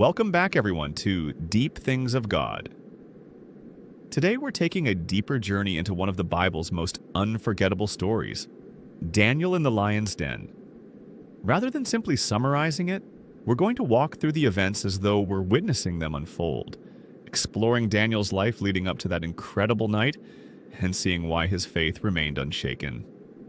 Welcome back, everyone, to Deep Things of God. Today we're taking a deeper journey into one of the Bible's most unforgettable stories, Daniel in the Lion's Den. Rather than simply summarizing it, we're going to walk through the events as though we're witnessing them unfold, exploring Daniel's life leading up to that incredible night, and seeing why his faith remained unshaken.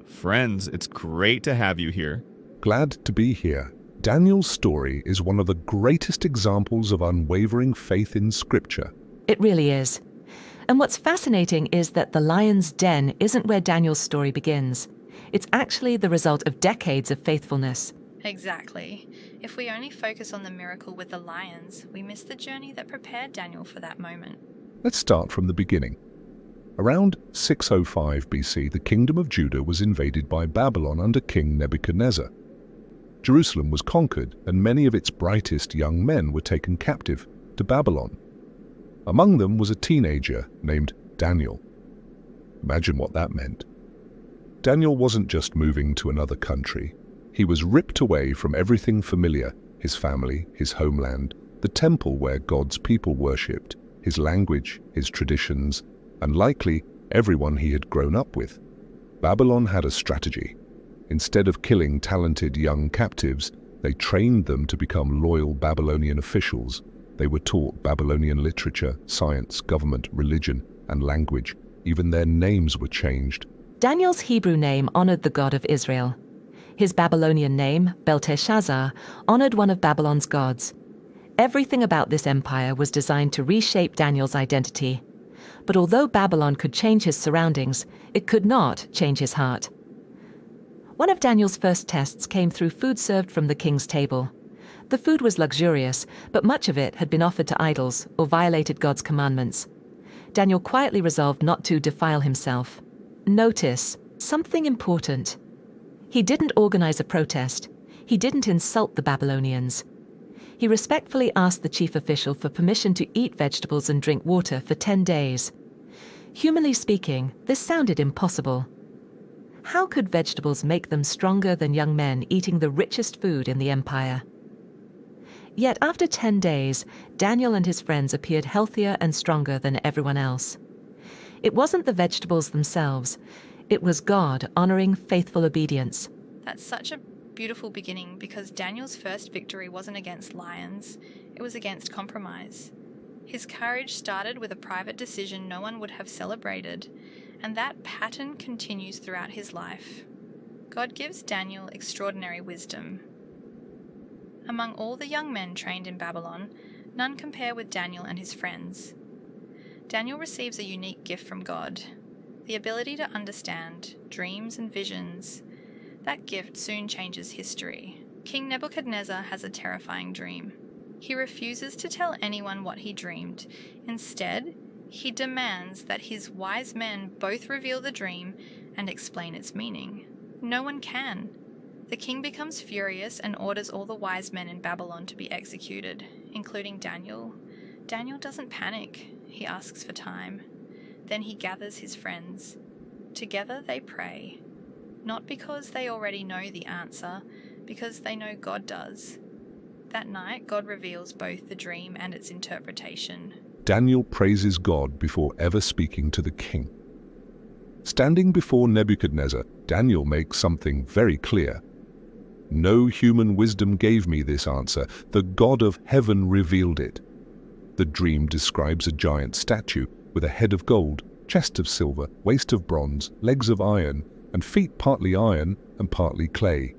Friends, it's great to have you here. Glad to be here. Daniel's story is one of the greatest examples of unwavering faith in Scripture. It really is. And what's fascinating is that the lion's den isn't where Daniel's story begins. It's actually the result of decades of faithfulness. Exactly. If we only focus on the miracle with the lions, we miss the journey that prepared Daniel for that moment. Let's start from the beginning. Around 605 BC, the kingdom of Judah was invaded by Babylon under King Nebuchadnezzar. Jerusalem was conquered, and many of its brightest young men were taken captive to Babylon. Among them was a teenager named Daniel. Imagine what that meant. Daniel wasn't just moving to another country. He was ripped away from everything familiar, his family, his homeland, the temple where God's people worshipped, his language, his traditions, and likely everyone he had grown up with. Babylon had a strategy. Instead of killing talented young captives, they trained them to become loyal Babylonian officials. They were taught Babylonian literature, science, government, religion, and language. Even their names were changed. Daniel's Hebrew name honored the God of Israel. His Babylonian name, Belteshazzar, honored one of Babylon's gods. Everything about this empire was designed to reshape Daniel's identity. But although Babylon could change his surroundings, it could not change his heart. One of Daniel's first tests came through food served from the king's table. The food was luxurious, but much of it had been offered to idols or violated God's commandments. Daniel quietly resolved not to defile himself. Notice something important. He didn't organize a protest. He didn't insult the Babylonians. He respectfully asked the chief official for permission to eat vegetables and drink water for 10 days. Humanly speaking, this sounded impossible. How could vegetables make them stronger than young men eating the richest food in the empire? Yet after 10 days, Daniel and his friends appeared healthier and stronger than everyone else. It wasn't the vegetables themselves. It was God honoring faithful obedience. That's such a beautiful beginning because Daniel's first victory wasn't against lions, it was against compromise. His courage started with a private decision no one would have celebrated, and that pattern continues throughout his life. God gives Daniel extraordinary wisdom. Among all the young men trained in Babylon, none compare with Daniel and his friends. Daniel receives a unique gift from God, the ability to understand dreams and visions. That gift soon changes history. King Nebuchadnezzar has a terrifying dream. He refuses to tell anyone what he dreamed. Instead, he demands that his wise men both reveal the dream and explain its meaning. No one can. The king becomes furious and orders all the wise men in Babylon to be executed, including Daniel. Daniel doesn't panic. He asks for time. Then he gathers his friends. Together they pray. Not because they already know the answer, because they know God does. That night, God reveals both the dream and its interpretation. Daniel praises God before ever speaking to the king. Standing before Nebuchadnezzar, Daniel makes something very clear. No human wisdom gave me this answer. The God of heaven revealed it. The dream describes a giant statue with a head of gold, chest of silver, waist of bronze, legs of iron, and feet partly iron and partly clay.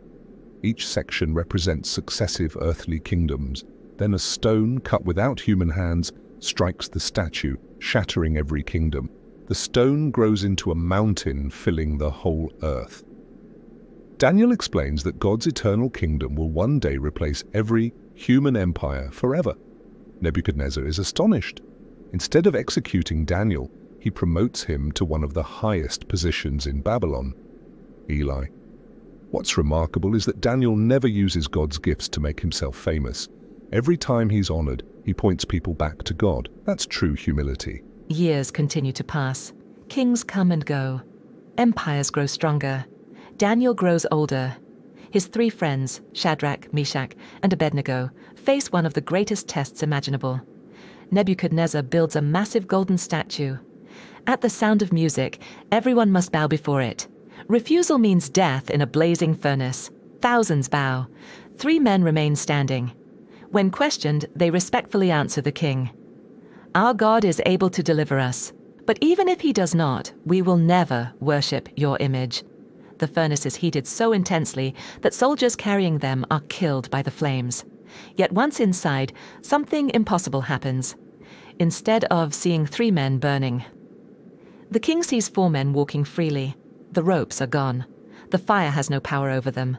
Each section represents successive earthly kingdoms. Then a stone cut without human hands strikes the statue, shattering every kingdom. The stone grows into a mountain, filling the whole earth. Daniel explains that God's eternal kingdom will one day replace every human empire forever. Nebuchadnezzar is astonished. Instead of executing Daniel, he promotes him to one of the highest positions in Babylon, Eli. What's remarkable is that Daniel never uses God's gifts to make himself famous. Every time he's honored, he points people back to God. That's true humility. Years continue to pass. Kings come and go. Empires grow stronger. Daniel grows older. His three friends, Shadrach, Meshach, and Abednego, face one of the greatest tests imaginable. Nebuchadnezzar builds a massive golden statue. At the sound of music, everyone must bow before it. Refusal means death in a blazing furnace. Thousands bow. 3 men remain standing. When questioned, they respectfully answer the king. Our God is able to deliver us. But even if he does not, we will never worship your image. The furnace is heated so intensely that soldiers carrying them are killed by the flames. Yet once inside, something impossible happens. Instead of seeing 3 men burning, the king sees 4 men walking freely. The ropes are gone. The fire has no power over them.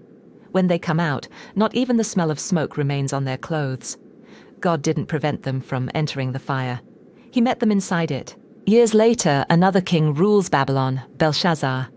When they come out, not even the smell of smoke remains on their clothes. God didn't prevent them from entering the fire. He met them inside it. Years later, another king rules Babylon, Belshazzar.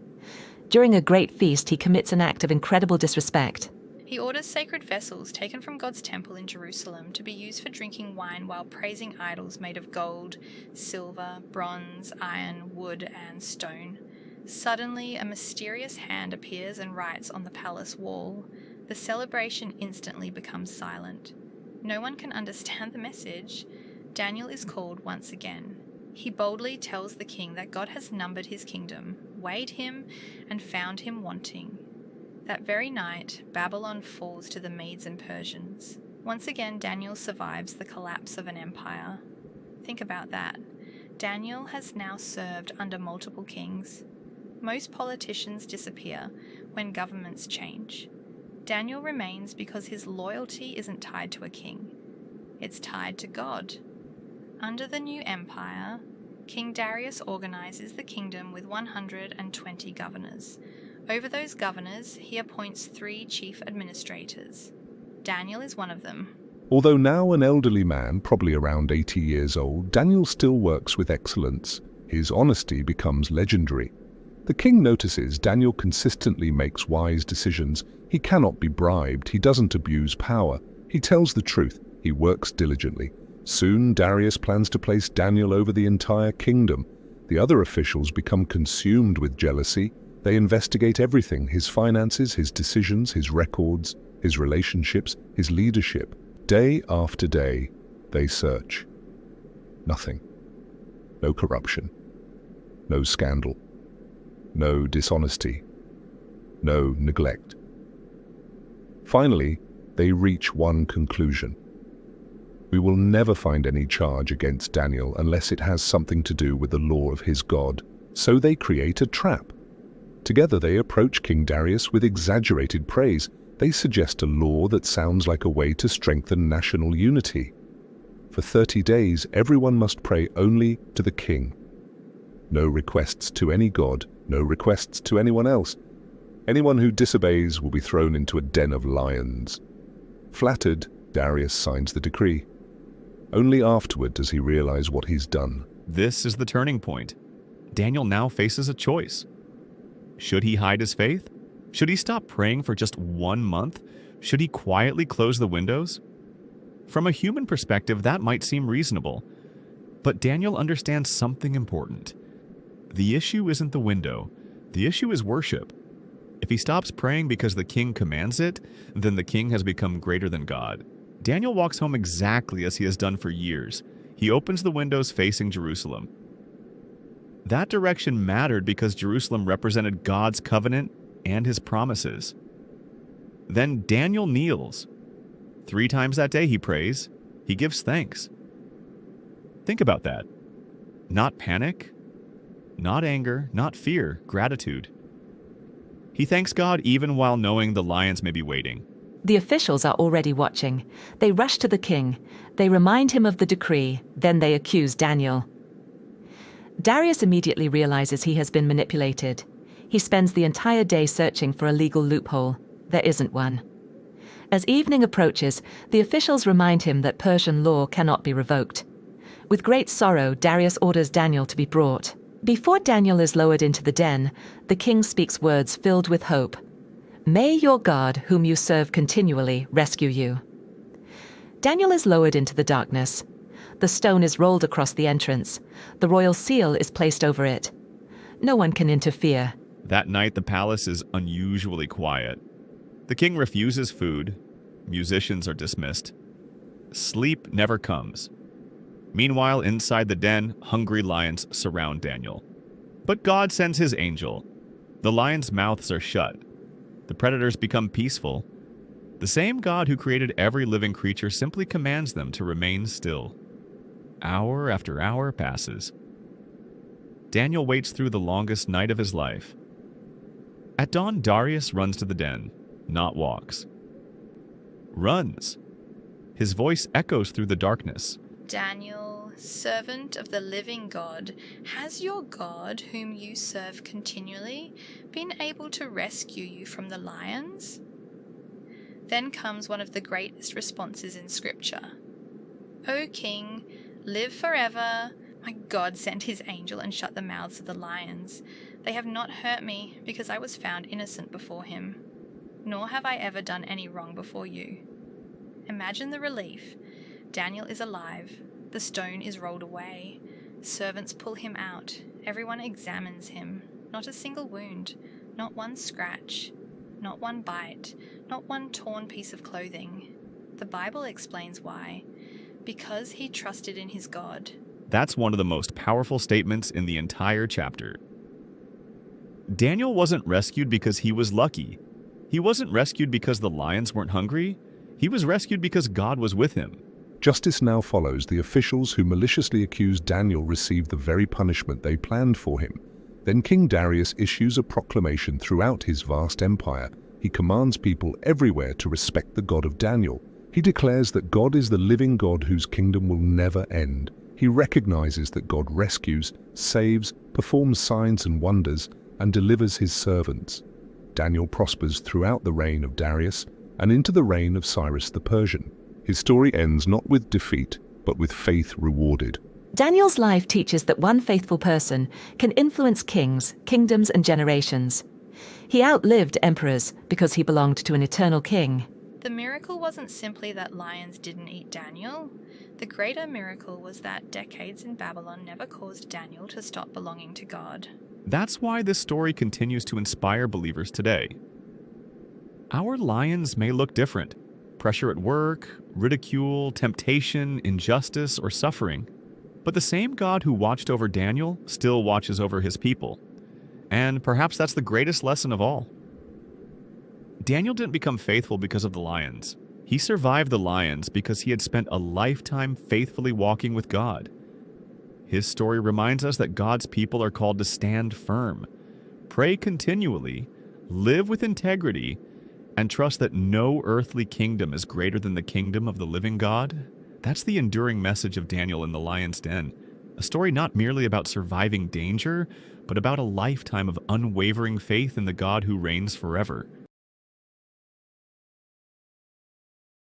During a great feast, he commits an act of incredible disrespect. He orders sacred vessels taken from God's temple in Jerusalem to be used for drinking wine while praising idols made of gold, silver, bronze, iron, wood, and stone. Suddenly, a mysterious hand appears and writes on the palace wall. The celebration instantly becomes silent. No one can understand the message. Daniel is called once again. He boldly tells the king that God has numbered his kingdom, weighed him, and found him wanting. That very night, Babylon falls to the Medes and Persians. Once again, Daniel survives the collapse of an empire. Think about that. Daniel has now served under multiple kings. Most politicians disappear when governments change. Daniel remains because his loyalty isn't tied to a king. It's tied to God. Under the new empire, King Darius organizes the kingdom with 120 governors. Over those governors, he appoints 3 chief administrators. Daniel is one of them. Although now an elderly man, probably around 80 years old, Daniel still works with excellence. His honesty becomes legendary. The king notices Daniel consistently makes wise decisions. He cannot be bribed. He doesn't abuse power. He tells the truth. He works diligently. Soon, Darius plans to place Daniel over the entire kingdom. The other officials become consumed with jealousy. They investigate everything: his finances, his decisions, his records, his relationships, his leadership. Day after day, they search. Nothing. No corruption. No scandal. No dishonesty. No neglect. Finally, they reach one conclusion. We will never find any charge against Daniel unless it has something to do with the law of his God. So they create a trap. Together they approach King Darius with exaggerated praise. They suggest a law that sounds like a way to strengthen national unity. For 30 days, everyone must pray only to the king. No requests to any god, no requests to anyone else. Anyone who disobeys will be thrown into a den of lions. Flattered, Darius signs the decree. Only afterward does he realize what he's done. This is the turning point. Daniel now faces a choice. Should he hide his faith? Should he stop praying for just 1 month? Should he quietly close the windows? From a human perspective, that might seem reasonable. But Daniel understands something important. The issue isn't the window. The issue is worship. If he stops praying because the king commands it, then the king has become greater than God. Daniel walks home exactly as he has done for years. He opens the windows facing Jerusalem. That direction mattered because Jerusalem represented God's covenant and his promises. Then Daniel kneels. 3 times that day he prays. He gives thanks. Think about that. Not panic, not anger, not fear, gratitude. He thanks God even while knowing the lions may be waiting. The officials are already watching. They rush to the king. They remind him of the decree. Then they accuse Daniel. Darius immediately realizes he has been manipulated. He spends the entire day searching for a legal loophole. There isn't one. As evening approaches, the officials remind him that Persian law cannot be revoked. With great sorrow, Darius orders Daniel to be brought. Before Daniel is lowered into the den, the king speaks words filled with hope. May your God, whom you serve continually, rescue you. Daniel is lowered into the darkness. The stone is rolled across the entrance. The royal seal is placed over it. No one can interfere. That night the palace is unusually quiet. The king refuses food. Musicians are dismissed. Sleep never comes. Meanwhile, inside the den, hungry lions surround Daniel. But God sends his angel. The lions' mouths are shut. The predators become peaceful. The same God who created every living creature simply commands them to remain still. Hour after hour passes. Daniel waits through the longest night of his life. At dawn, Darius runs to the den, not walks. Runs. His voice echoes through the darkness. Daniel, servant of the living God, has your God, whom you serve continually, been able to rescue you from the lions? Then comes one of the greatest responses in Scripture. O King, live forever. My God sent his angel and shut the mouths of the lions. They have not hurt me, because I was found innocent before him. Nor have I ever done any wrong before you. Imagine the relief. Daniel is alive. The stone is rolled away. Servants pull him out. Everyone examines him. Not a single wound. Not one scratch. Not one bite. Not one torn piece of clothing. The Bible explains why. Because he trusted in his God. That's one of the most powerful statements in the entire chapter. Daniel wasn't rescued because he was lucky. He wasn't rescued because the lions weren't hungry. He was rescued because God was with him. Justice now follows. The officials who maliciously accused Daniel received the very punishment they planned for him. Then King Darius issues a proclamation throughout his vast empire. He commands people everywhere to respect the God of Daniel. He declares that God is the living God whose kingdom will never end. He recognizes that God rescues, saves, performs signs and wonders, and delivers his servants. Daniel prospers throughout the reign of Darius and into the reign of Cyrus the Persian. His story ends not with defeat, but with faith rewarded. Daniel's life teaches that one faithful person can influence kings, kingdoms, and generations. He outlived emperors because he belonged to an eternal king. The miracle wasn't simply that lions didn't eat Daniel. The greater miracle was that decades in Babylon never caused Daniel to stop belonging to God. That's why this story continues to inspire believers today. Our lions may look different. Pressure at work, ridicule, temptation, injustice, or suffering. But the same God who watched over Daniel still watches over his people. And perhaps that's the greatest lesson of all. Daniel didn't become faithful because of the lions. He survived the lions because he had spent a lifetime faithfully walking with God. His story reminds us that God's people are called to stand firm, pray continually, live with integrity, and trust that no earthly kingdom is greater than the kingdom of the living God. That's the enduring message of Daniel in the lion's den, a story not merely about surviving danger, but about a lifetime of unwavering faith in the God who reigns forever.